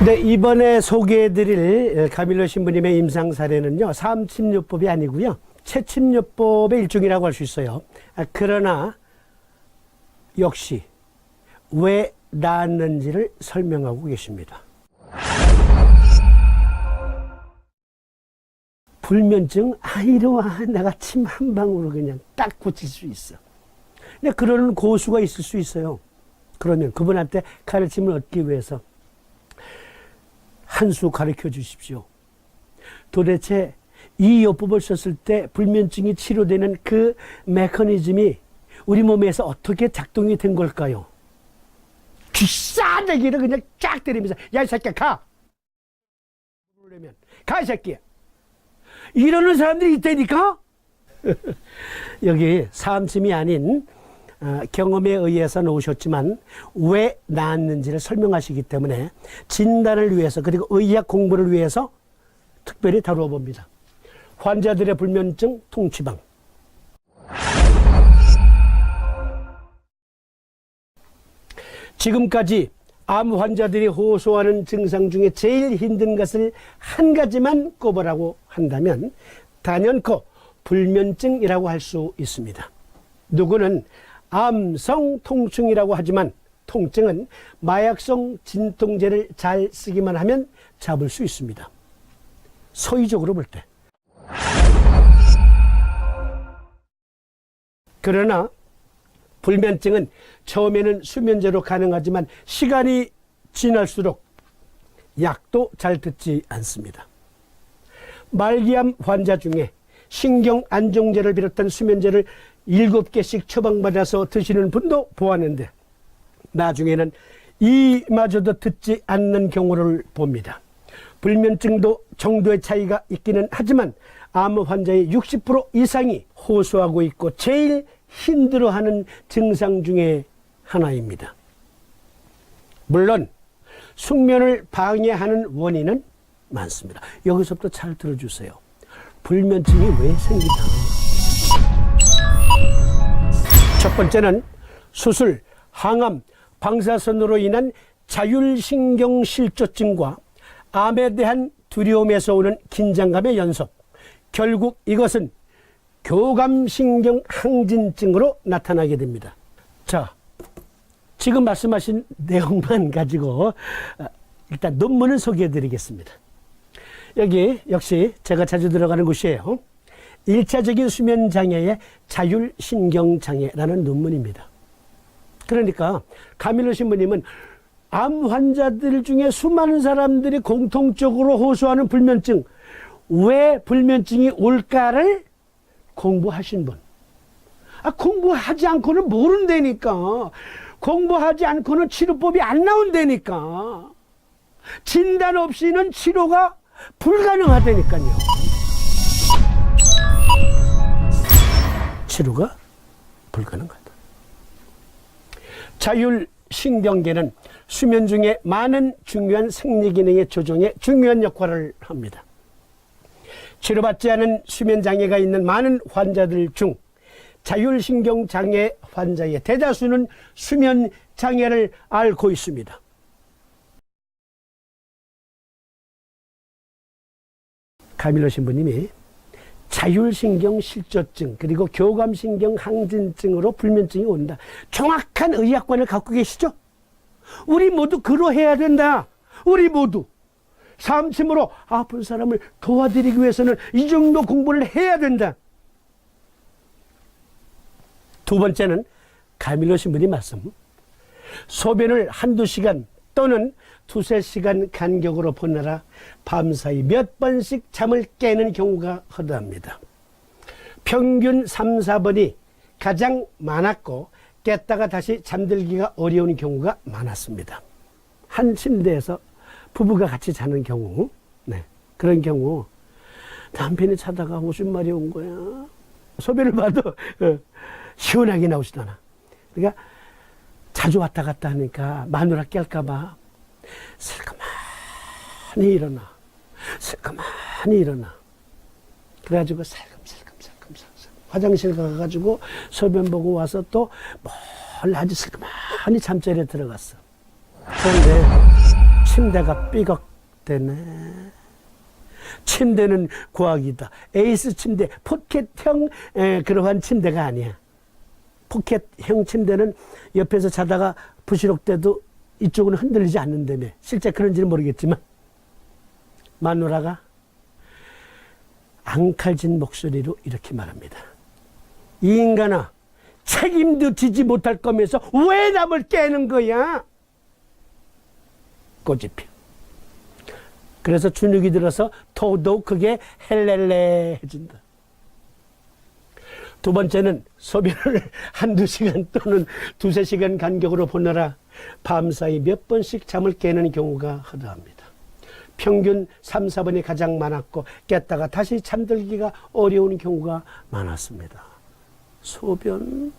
네, 이번에 소개해드릴 가밀로 신부님의 임상 사례는요, 사암침뇨법이 아니고요, 채침뇨법의 일종이라고 할 수 있어요. 그러나 역시 왜 낳았는지를 설명하고 계십니다. 불면증, 이리와 내가 침 한 방울로 그냥 딱 고칠 수 있어. 근데 그러는 고수가 있을 수 있어요. 그러면 그분한테 가르침을 얻기 위해서 한 수 가르쳐 주십시오. 도대체 이 요법을 썼을 때 불면증이 치료되는 그 메커니즘이 우리 몸에서 어떻게 작동이 된 걸까요? 귀싸대기를 그냥 쫙 때리면서, 야, 이 새끼야, 가! 가, 이 새끼야! 이러는 사람들이 있다니까? 여기 사암침이 아닌 경험에 의해서 놓으셨지만 왜 낳았는지를 설명하시기 때문에 진단을 위해서, 그리고 의학 공부를 위해서 특별히 다루어 봅니다. 환자들의 불면증 통치방. 지금까지 암 환자들이 호소하는 증상 중에 제일 힘든 것을 한 가지만 꼽으라고 한다면 단연코 불면증이라고 할 수 있습니다. 누구는 암성 통증이라고 하지만 통증은 마약성 진통제를 잘 쓰기만 하면 잡을 수 있습니다. 소위적으로 볼 때. 그러나 불면증은 처음에는 수면제로 가능하지만 시간이 지날수록 약도 잘 듣지 않습니다. 말기암 환자 중에 신경 안정제를 비롯한 수면제를 7개씩 처방받아서 드시는 분도 보았는데 나중에는 이마저도 듣지 않는 경우를 봅니다. 불면증도 정도의 차이가 있기는 하지만 암 환자의 60% 이상이 호소하고 있고 제일 힘들어하는 증상 중에 하나입니다. 물론 숙면을 방해하는 원인은 많습니다. 여기서부터 잘 들어주세요. 불면증이 왜 생기나? 첫 번째는 수술, 항암, 방사선으로 인한 자율신경실조증과 암에 대한 두려움에서 오는 긴장감의 연속. 결국 이것은 교감신경 항진증으로 나타나게 됩니다. 자, 지금 말씀하신 내용만 가지고 일단 논문을 소개해 드리겠습니다. 여기 역시 제가 자주 들어가는 곳이에요. 1차적인 수면장애의 자율신경장애라는 논문입니다. 그러니까 가밀로 신부님은 암 환자들 중에 수많은 사람들이 공통적으로 호소하는 불면증, 왜 불면증이 올까를 공부하신 분. 공부하지 않고는 모른다니까. 공부하지 않고는 치료법이 안 나온다니까. 진단 없이는 치료가 불가능하다니까요. 치료가 불가능하다. 자율신경계는 수면 중에 많은 중요한 생리기능의 조정에 중요한 역할을 합니다. 치료받지 않은 수면장애가 있는 많은 환자들 중 자율신경장애 환자의 대다수는 수면장애를 앓고 있습니다. 가밀로 신부님이 자율신경실조증 그리고 교감신경항진증으로 불면증이 온다. 정확한 의학관을 갖고 계시죠? 우리 모두 그러해야 된다. 우리 모두. 사암침으로 아픈 사람을 도와드리기 위해서는 이 정도 공부를 해야 된다. 두 번째는 가밀로 신부님 말씀. 소변을 한두 시간 또는 두세 시간 간격으로 보느라 밤사이 몇 번씩 잠을 깨는 경우가 허다합니다. 평균 3, 4번이 가장 많았고 깼다가 다시 잠들기가 어려운 경우가 많았습니다. 한 침대에서 부부가 같이 자는 경우, 그런 경우 남편이 자다가 무슨 말이 온 거야. 소변을 봐도 시원하게 나오지도 않아. 그러니까 자주 왔다 갔다 하니까 마누라 깰까봐 슬그머니 일어나. 슬그머니 일어나. 그래가지고 살금살금 화장실 가가지고 소변 보고 와서 또 아주 슬그머니 잠자리에 들어갔어. 그런데 침대가 삐걱대네. 침대는 과학이다. 에이스 침대, 포켓형 그러한 침대가 아니야. 포켓형 침대는 옆에서 자다가 부시럭대도 이쪽은 흔들리지 않는다며. 실제 그런지는 모르겠지만 마누라가 앙칼진 목소리로 이렇게 말합니다. 이 인간아, 책임도 지지 못할 거면서 왜 남을 깨는 거야? 꼬집혀. 그래서 주눅이 들어서 더더욱 그게 헬렐레해진다. 두 번째는 소변을 한두 시간 또는 두세 시간 간격으로 보느라 밤사이 몇 번씩 잠을 깨는 경우가 허다합니다. 평균 3, 4번이 가장 많았고 깼다가 다시 잠들기가 어려운 경우가 많았습니다. 소변.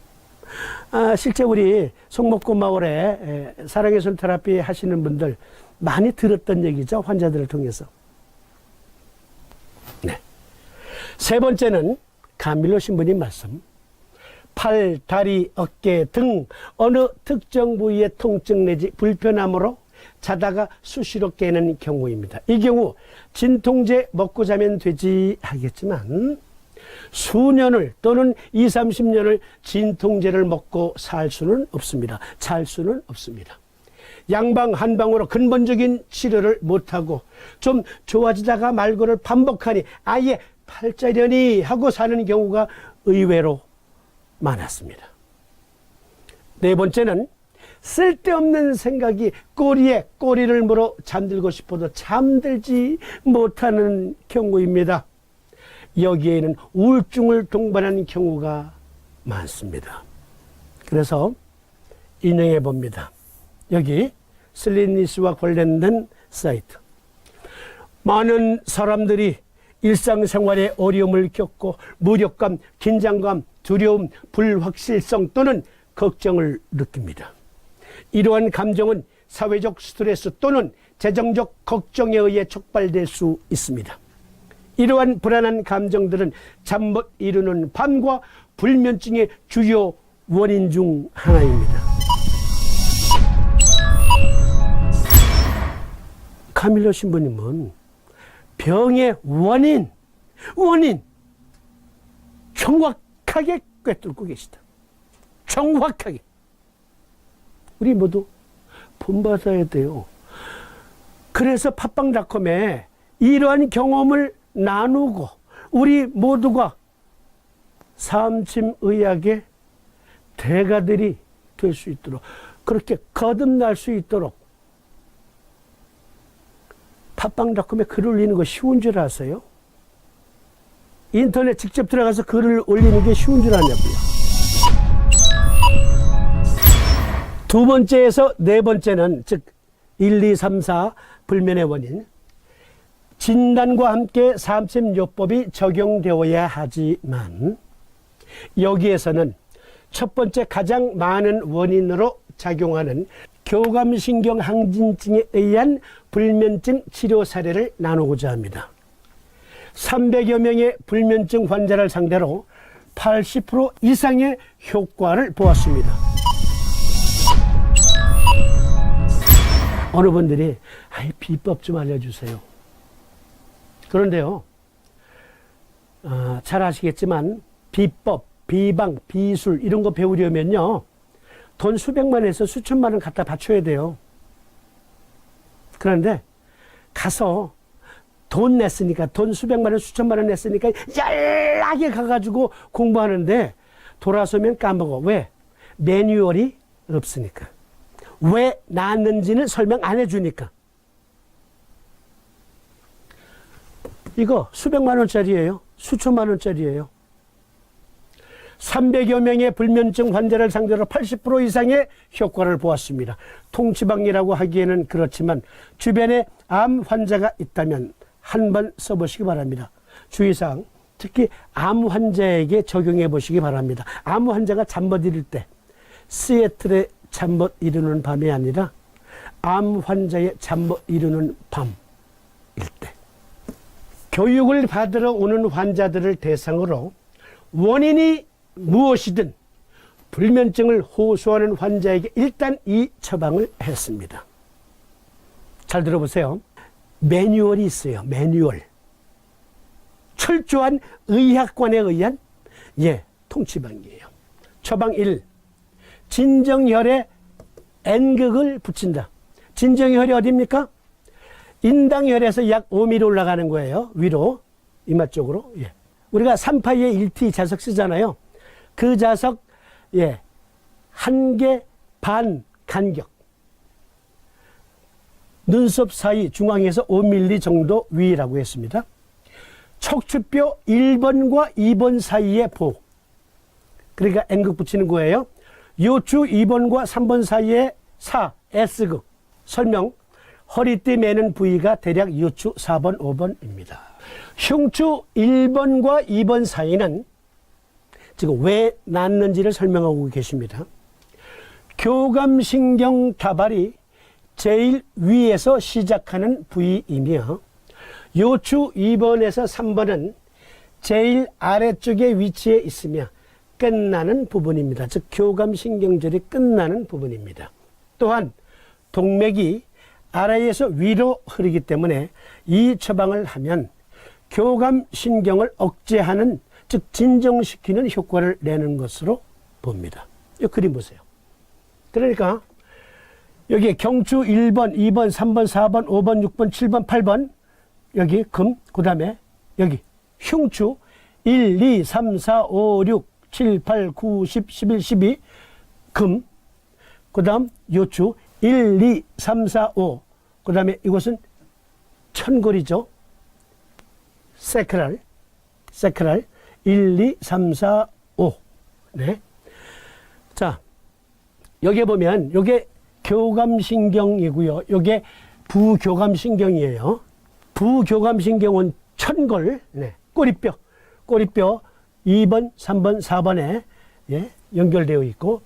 실제 우리 송목구 마을에 사랑의 손 테라피 하시는 분들 많이 들었던 얘기죠. 환자들을 통해서. 네. 세 번째는 가밀로 신부님 말씀. 팔, 다리, 어깨 등 어느 특정 부위의 통증 내지 불편함으로 자다가 수시로 깨는 경우입니다. 이 경우 진통제 먹고 자면 되지 하겠지만 수년을 또는 20, 30년을 진통제를 먹고 살 수는 없습니다. 잘 수는 없습니다. 양방 한방으로 근본적인 치료를 못하고 좀 좋아지다가 말고를 반복하니 아예 팔자려니 하고 사는 경우가 의외로 많았습니다. 네 번째는 쓸데없는 생각이 꼬리에 꼬리를 물어 잠들고 싶어도 잠들지 못하는 경우입니다. 여기에는 우울증을 동반하는 경우가 많습니다. 그래서 인용해 봅니다. 여기 슬리니스와 관련된 사이트. 많은 사람들이 일상생활에 어려움을 겪고 무력감, 긴장감, 두려움, 불확실성 또는 걱정을 느낍니다. 이러한 감정은 사회적 스트레스 또는 재정적 걱정에 의해 촉발될 수 있습니다. 이러한 불안한 감정들은 잠 못 이루는 밤과 불면증의 주요 원인 중 하나입니다. 카밀로 신부님은 병의 원인 정확하게 꿰뚫고 계시다. 정확하게. 우리 모두 본받아야 돼요. 그래서 팟빵닷컴에 이러한 경험을 나누고 우리 모두가 삼침의학의 대가들이 될 수 있도록 그렇게 거듭날 수 있도록 팟빵닷컴에 글을 올리는 거 쉬운 줄 아세요? 인터넷 직접 들어가서 글을 올리는 게 쉬운 줄 아냐고요. 두 번째에서 네 번째는 즉 1, 2, 3, 4 불면의 원인 진단과 함께 삼침요법이 적용되어야 하지만 여기에서는 첫 번째 가장 많은 원인으로 작용하는 교감신경 항진증에 의한 불면증 치료 사례를 나누고자 합니다. 300여 명의 불면증 환자를 상대로 80% 이상의 효과를 보았습니다. 어느 분들이 비법 좀 알려주세요. 그런데요, 잘 아시겠지만 비법, 비방, 비술 이런 거 배우려면요 돈 수백만 원에서 수천만 원 갖다 바쳐야 돼요. 그런데 가서 돈 냈으니까 돈 수백만 원, 수천만 원 냈으니까 연락에 가가지고 공부하는데 돌아서면 까먹어. 왜? 매뉴얼이 없으니까. 왜 나왔는지는 설명 안 해주니까. 이거 수백만 원짜리예요. 수천만 원짜리예요. 300여 명의 불면증 환자를 상대로 80% 이상의 효과를 보았습니다. 통치방이라고 하기에는 그렇지만 주변에 암 환자가 있다면 한번 써보시기 바랍니다. 주의사항, 특히 암 환자에게 적용해 보시기 바랍니다. 암 환자가 잠 못 이룰 때 시애틀의 잠 못 이루는 밤이 아니라 암 환자의 잠 못 이루는 밤일 때 교육을 받으러 오는 환자들을 대상으로 원인이 무엇이든 불면증을 호소하는 환자에게 일단 이 처방을 했습니다. 잘 들어보세요. 매뉴얼이 있어요. 매뉴얼. 철저한 의학관에 의한 통치방이에요. 처방 1. 진정혈에 N극을 붙인다. 진정혈이 어디입니까? 인당혈에서 약 5mm 올라가는 거예요. 위로, 이마 쪽으로. 우리가 3파의 1T 자석 쓰잖아요. 그 자석, 1개 반 간격. 눈썹 사이 중앙에서 5mm 정도 위라고 했습니다. 척추뼈 1번과 2번 사이의 보. 그러니까 N극 붙이는 거예요. 요추 2번과 3번 사이의 사, S극. 설명. 허리띠 매는 부위가 대략 요추 4번, 5번입니다. 흉추 1번과 2번 사이는 지금 왜 났는지를 설명하고 계십니다. 교감신경 다발이 제일 위에서 시작하는 부위이며 요추 2번에서 3번은 제일 아래쪽에 위치해 있으며 끝나는 부분입니다. 즉 교감신경절이 끝나는 부분입니다. 또한 동맥이 아래에서 위로 흐르기 때문에 이 처방을 하면 교감신경을 억제하는, 즉 진정시키는 효과를 내는 것으로 봅니다. 이 그림 보세요. 그러니까 여기 경추 1번, 2번, 3번, 4번, 5번, 6번, 7번, 8번 여기 금, 그 다음에 여기 흉추 1, 2, 3, 4, 5, 6, 7, 8, 9, 10, 11, 12 금, 그 다음 요추 1, 2, 3, 4, 5 그 다음에 이것은 천골이죠. 세크랄 1, 2, 3, 4, 5 네. 자, 여기 보면 요게 교감신경이고요. 요게 부교감신경이에요. 부교감신경은 천골, 꼬리뼈 2번, 3번, 4번에 연결되어 있고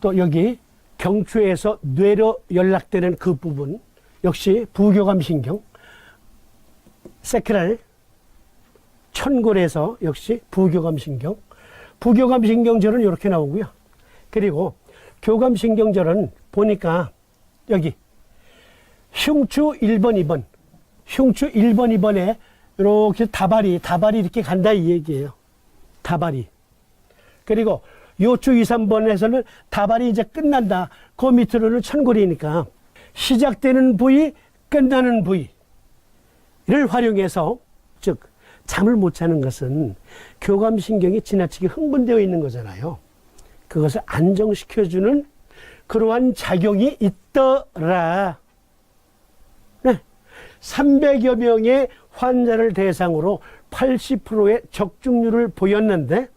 또 여기 경추에서 뇌로 연락되는 그 부분 역시 부교감신경, 세크랄 천골에서 역시 부교감신경, 부교감신경절은 이렇게 나오고요. 그리고 교감신경절은 보니까 여기 흉추 1번, 2번, 흉추 1번, 2번에 이렇게 다발이 이렇게 간다 이 얘기예요. 다발이. 그리고 요추 2, 3번에서는 다발이 이제 끝난다. 그 밑으로는 천골이니까 시작되는 부위, 끝나는 부위를 활용해서, 즉 잠을 못 자는 것은 교감신경이 지나치게 흥분되어 있는 거잖아요. 그것을 안정시켜주는 그러한 작용이 있더라. 300여 명의 환자를 대상으로 80%의 적중률을 보였는데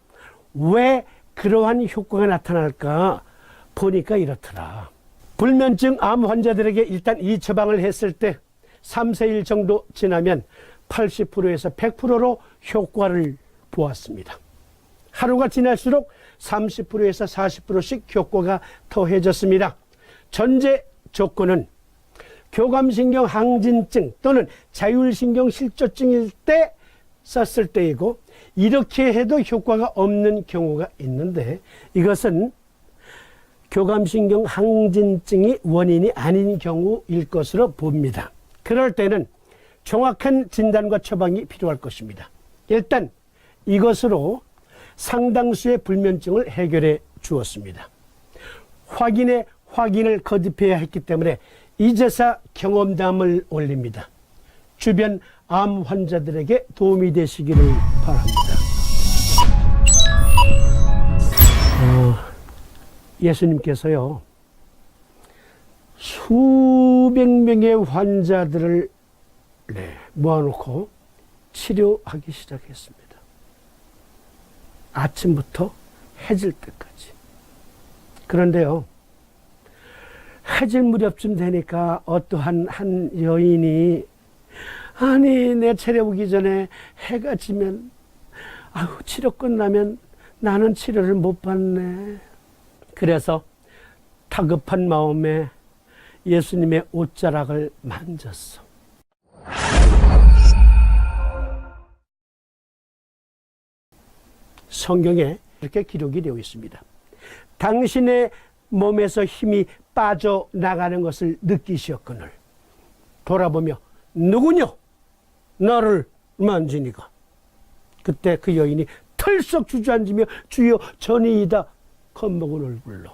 왜 그러한 효과가 나타날까 보니까 이렇더라. 불면증 암 환자들에게 일단 이 처방을 했을 때 3, 4일 정도 지나면 80%에서 100%로 효과를 보았습니다. 하루가 지날수록 30%에서 40%씩 효과가 더해졌습니다. 전제 조건은 교감신경 항진증 또는 자율신경 실조증일 때 썼을 때이고 이렇게 해도 효과가 없는 경우가 있는데 이것은 교감신경 항진증이 원인이 아닌 경우일 것으로 봅니다. 그럴 때는 정확한 진단과 처방이 필요할 것입니다. 일단 이것으로 상당수의 불면증을 해결해 주었습니다. 확인을 거듭해야 했기 때문에 이제서 경험담을 올립니다. 주변 암 환자들에게 도움이 되시기를 바랍니다. 예수님께서요, 수백 명의 환자들을 모아놓고 치료하기 시작했습니다. 아침부터 해질 때까지. 그런데요, 해질 무렵쯤 되니까 어떠한 한 여인이 아니 내 차례 오기 전에 해가 지면 치료 끝나면 나는 치료를 못 받네. 그래서 다급한 마음에 예수님의 옷자락을 만졌어. 성경에 이렇게 기록이 되어 있습니다. 당신의 몸에서 힘이 빠져나가는 것을 느끼셨거늘 돌아보며 누구냐 나를 만지니가. 그때 그 여인이 털썩 주저앉으며 주여 전이이다 겁먹은 얼굴로.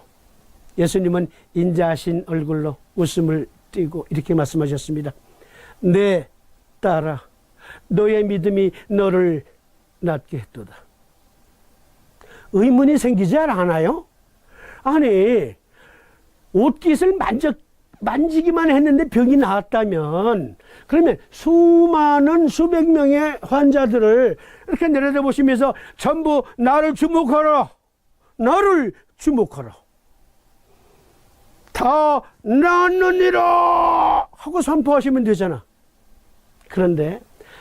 예수님은 인자하신 얼굴로 웃음을 띠고 이렇게 말씀하셨습니다. 내 딸아, 너의 믿음이 너를 낫게 했도다. 의문이 생기지 않아요? 아니, 옷깃을 만지기만 했는데 병이 나았다면, 그러면 수많은 수백 명의 환자들을 이렇게 내려다보시면서 전부 나를 주목하라, 나를 주목하라, 다 낫느니라 하고 선포하시면 되잖아. 그런데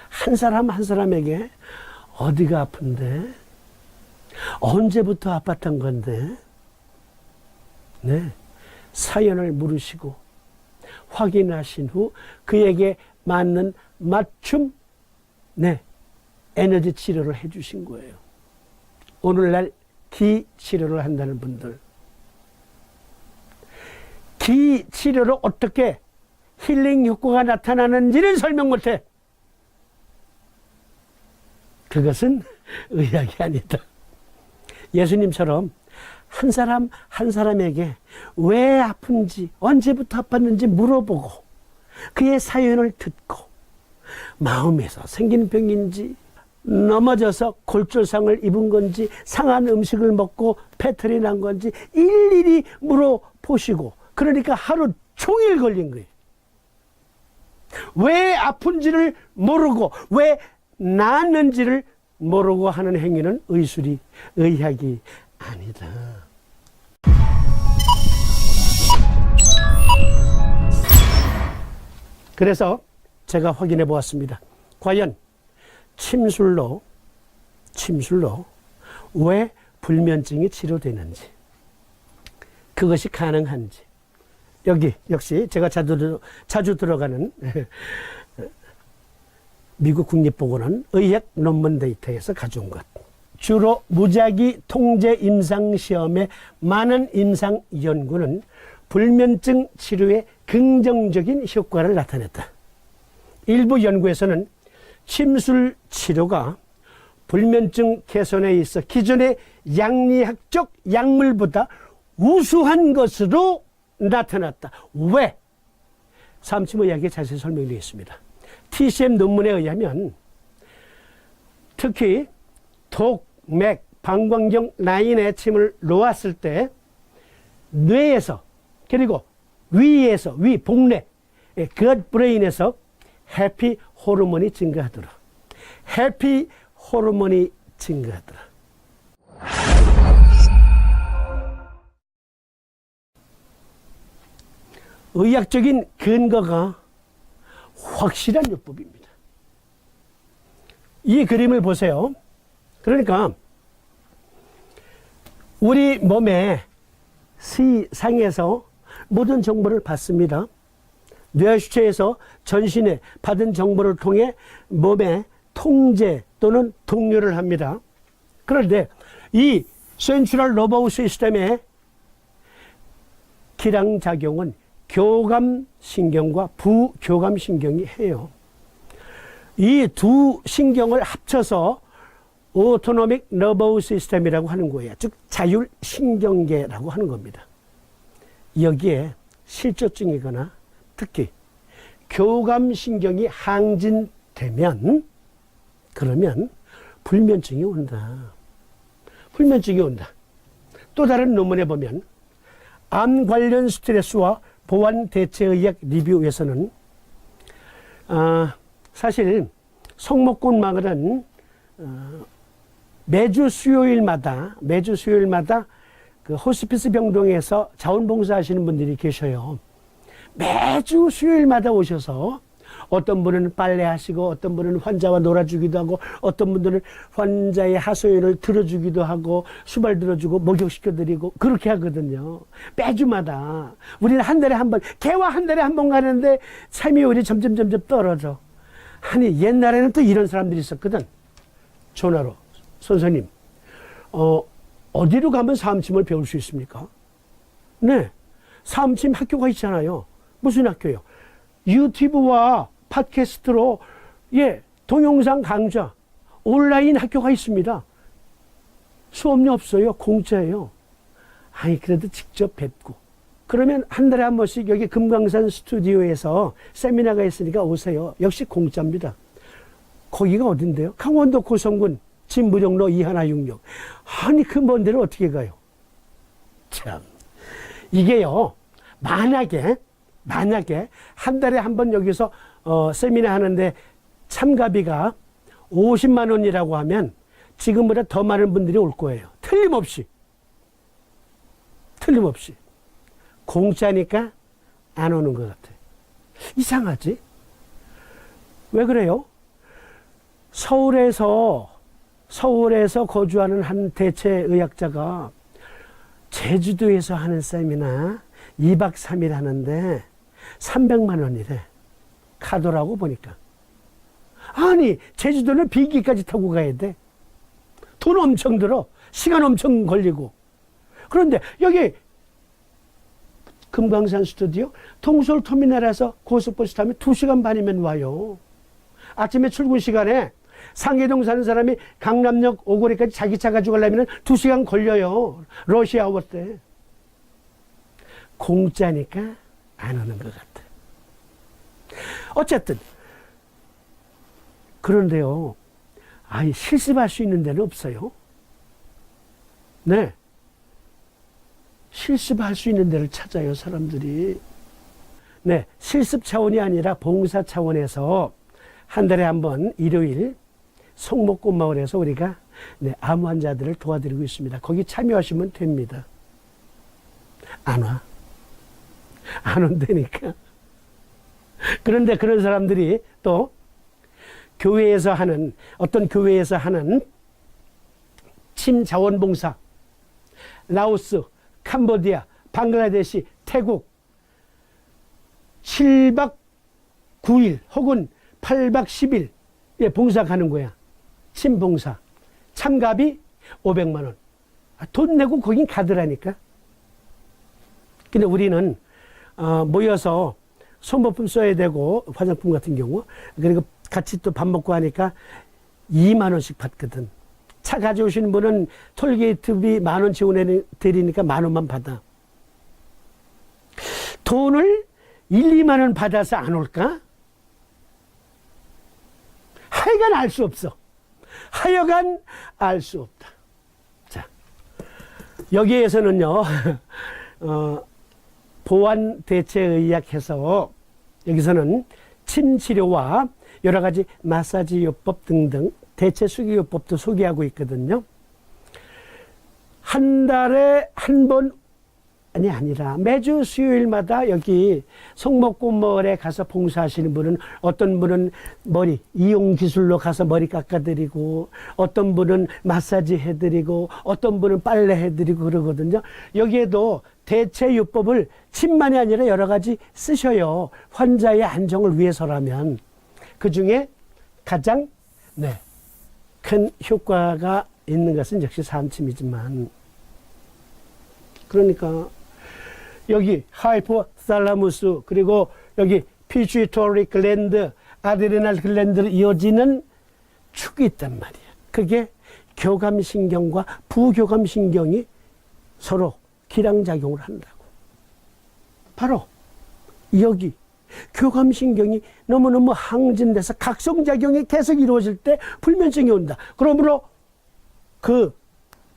한 사람 한 사람에게 어디가 아픈데, 언제부터 아팠던 건데, 네, 사연을 물으시고 확인하신 후 그에게 맞는 맞춤, 네, 에너지 치료를 해주신 거예요. 오늘날 기 치료를 한다는 분들, 기 치료로 어떻게 힐링 효과가 나타나는지는 설명 못해. 그것은 의학이 아니다. 예수님처럼 한 사람 한 사람에게 왜 아픈지, 언제부터 아팠는지 물어보고 그의 사연을 듣고 마음에서 생긴 병인지, 넘어져서 골절상을 입은 건지, 상한 음식을 먹고 배탈이 난 건지 일일이 물어보시고, 그러니까 하루 종일 걸린 거예요. 왜 아픈지를 모르고 왜 낫는지를 모르고 하는 행위는 의술이, 의학이 아니다. 그래서 제가 확인해 보았습니다. 과연 침술로 왜 불면증이 치료되는지, 그것이 가능한지. 여기 역시 제가 자주 들어가는 미국 국립보건원 의학 논문 데이터에서 가져온 것. 주로 무작위 통제 임상시험의 많은 임상 연구는 불면증 치료에 긍정적인 효과를 나타냈다. 일부 연구에서는 침술 치료가 불면증 개선에 있어 기존의 양리학적 약물보다 우수한 것으로 나타났다. 왜? 삼침의학에 자세히 설명되어 있습니다. TCM 논문에 의하면 특히 독, 맥, 방광경 라인에 침을 놓았을 때 뇌에서, 그리고 위에서, 위, 복내, 그 브레인에서 해피 호르몬이 증가하더라. 해피 호르몬이 증가하더라. 의학적인 근거가 확실한 요법입니다. 이 그림을 보세요. 그러니까 우리 몸의 C상에서 모든 정보를 받습니다. 뇌하수체에서 전신에 받은 정보를 통해 몸의 통제 또는 동료를 합니다. 그런데 이 센트럴 너버스 시스템의 기량작용은 교감신경과 부교감신경이 해요. 이 두 신경을 합쳐서 오토노믹 너버스 시스템이라고 하는 거예요. 즉 자율신경계라고 하는 겁니다. 여기에 실조증이거나 특히 교감신경이 항진되면, 그러면 불면증이 온다. 불면증이 온다. 또 다른 논문에 보면 암 관련 스트레스와 보완 대체의학 리뷰에서는 사실 성목군마을은 매주 수요일마다 그 호스피스 병동에서 자원봉사 하시는 분들이 계셔요. 매주 수요일마다 오셔서 어떤 분은 빨래하시고, 어떤 분은 환자와 놀아주기도 하고, 어떤 분들은 환자의 하소연을 들어주기도 하고, 수발 들어주고, 목욕시켜드리고, 그렇게 하거든요. 매주마다. 우리는 한 달에 한 번, 개와 한 달에 한 번 가는데 참여율이 점점 떨어져. 아니, 옛날에는 또 이런 사람들이 있었거든. 전화로. 선생님, 어디로 가면 사암침을 배울 수 있습니까? 네. 사암침 학교가 있잖아요. 무슨 학교요? 유튜브와 팟캐스트로 동영상 강좌, 온라인 학교가 있습니다. 수업료 없어요. 공짜예요. 아니 그래도 직접 뵙고 그러면 한 달에 한 번씩 여기 금강산 스튜디오에서 세미나가 있으니까 오세요. 역시 공짜입니다. 거기가 어딘데요? 강원도 고성군 진부정로 2166. 아니 그 먼 데를 어떻게 가요? 참 이게요. 만약에 한 달에 한 번 여기서 세미나 하는데 참가비가 50만 원이라고 하면 지금보다 더 많은 분들이 올 거예요. 틀림없이. 공짜니까 안 오는 것 같아요. 이상하지? 왜 그래요? 서울에서 거주하는 한 대체의학자가 제주도에서 하는 세미나 2박 3일 하는데 300만 원이래. 카더라고 보니까. 아니 제주도는 비행기까지 타고 가야 돼. 돈 엄청 들어. 시간 엄청 걸리고. 그런데 여기 금강산 스튜디오 동서울터미널에서 고속버스 타면 2시간 반이면 와요. 아침에 출근 시간에 상계동 사는 사람이 강남역 오거리까지 자기 차 가지고 가려면 2시간 걸려요. 러시아워 때. 공짜니까 안 오는 것 같아. 어쨌든 그런데요. 실습할 수 있는 데는 없어요. 네. 실습할 수 있는 데를 찾아요, 사람들이. 네. 실습 차원이 아니라 봉사 차원에서 한 달에 한 번 일요일 송목꽃마을에서 우리가 암 환자들을 도와드리고 있습니다. 거기 참여하시면 됩니다. 안 와. 안 온다니까. 그런데 그런 사람들이 또 어떤 교회에서 하는 침 자원봉사, 라오스, 캄보디아, 방글라데시, 태국 7박 9일 혹은 8박 10일 봉사 가는 거야. 침봉사. 참가비 500만 원. 돈 내고 거긴 가더라니까. 근데 우리는 모여서 소모품 써야 되고 화장품 같은 경우 그리고 같이 또 밥 먹고 하니까 2만 원씩 받거든. 차 가져오시는 분은 톨게이트비 10,000원 지원해 드리니까 10,000원만 받아. 돈을 1, 2만 원 받아서 안 올까? 하여간 알 수 없어. 하여간 알 수 없다. 자, 여기에서는요, 보완대체의학해서 여기서는 침치료와 여러 가지 마사지요법 등등 대체수기요법도 소개하고 있거든요. 한 달에 한 번, 아니라 매주 수요일마다 여기 송목꽃마을에 가서 봉사하시는 분은 어떤 분은 머리 이용 기술로 가서 머리 깎아드리고 어떤 분은 마사지 해드리고 어떤 분은 빨래 해드리고 그러거든요. 여기에도 대체요법을 침만이 아니라 여러 가지 쓰셔요. 환자의 안정을 위해서라면. 그 중에 가장 큰 효과가 있는 것은 역시 산침이지만, 그러니까 여기 하이포살라무스 그리고 여기 피추이토리 글랜드, 아드레날 글랜드로 이어지는 축이 있단 말이야. 그게 교감신경과 부교감신경이 서로 기량작용을 한다고. 바로 여기 교감신경이 너무너무 항진돼서 각성작용이 계속 이루어질 때 불면증이 온다. 그러므로 그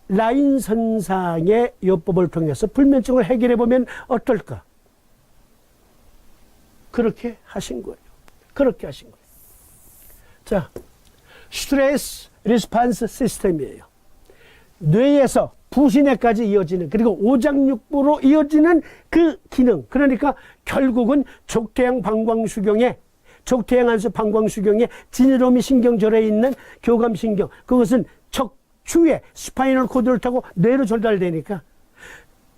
라인선상의 요법을 통해서 불면증을 해결해 보면 어떨까? 그렇게 하신 거예요. 자, 스트레스 리스판스 시스템이에요. 뇌에서 부신에까지 이어지는, 그리고 오장육부로 이어지는 그 기능. 그러니까 결국은 족태양 방광수경에, 족태양안수 방광수경에 지느러미 신경절에 있는 교감신경, 그것은 척추에 스파이널 코드를 타고 뇌로 전달되니까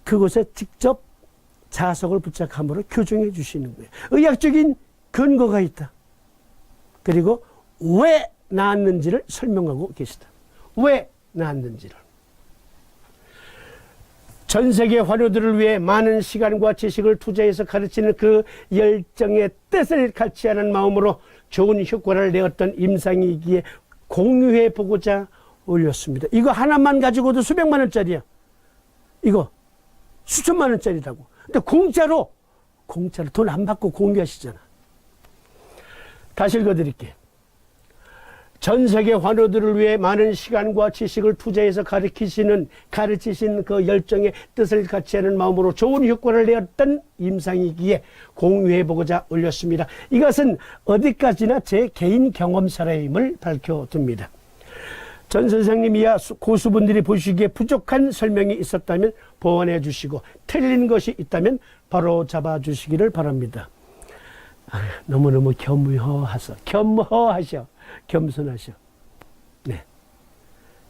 그곳에 직접 자석을 부착함으로 교정해 주시는 거예요. 의학적인 근거가 있다. 그리고 왜 나았는지를 설명하고 계시다. 왜 나았는지를. 전 세계 환우들을 위해 많은 시간과 지식을 투자해서 가르치는 그 열정의 뜻을 같이 하는 마음으로 좋은 효과를 내었던 임상이기에 공유해 보고자 올렸습니다. 이거 하나만 가지고도 수백만 원짜리야. 이거 수천만 원짜리라고. 근데 공짜로 돈 안 받고 공유하시잖아. 다시 읽어드릴게요. 전 세계 환우들을 위해 많은 시간과 지식을 투자해서 가르치신 그 열정의 뜻을 같이 하는 마음으로 좋은 효과를 내었던 임상이기에 공유해보고자 올렸습니다. 이것은 어디까지나 제 개인 경험사임을 밝혀둡니다. 전 선생님이야 고수분들이 보시기에 부족한 설명이 있었다면 보완해 주시고 틀린 것이 있다면 바로 잡아주시기를 바랍니다. 너무너무 겸허하셔. 겸손하셔. 네.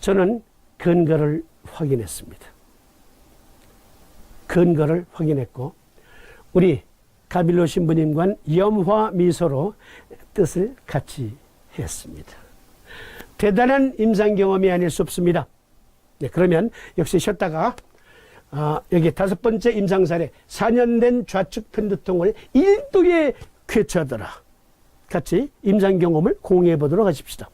저는 근거를 확인했습니다. 근거를 확인했고, 우리 가빌로 신부님과는 염화 미소로 뜻을 같이 했습니다. 대단한 임상 경험이 아닐 수 없습니다. 네, 그러면 역시 쉬었다가, 여기 5번째 임상 사례, 4년 된 좌측 편두통을 1도에 쾌차하더라. 같이 임상 경험을 공유해 보도록 하십시다.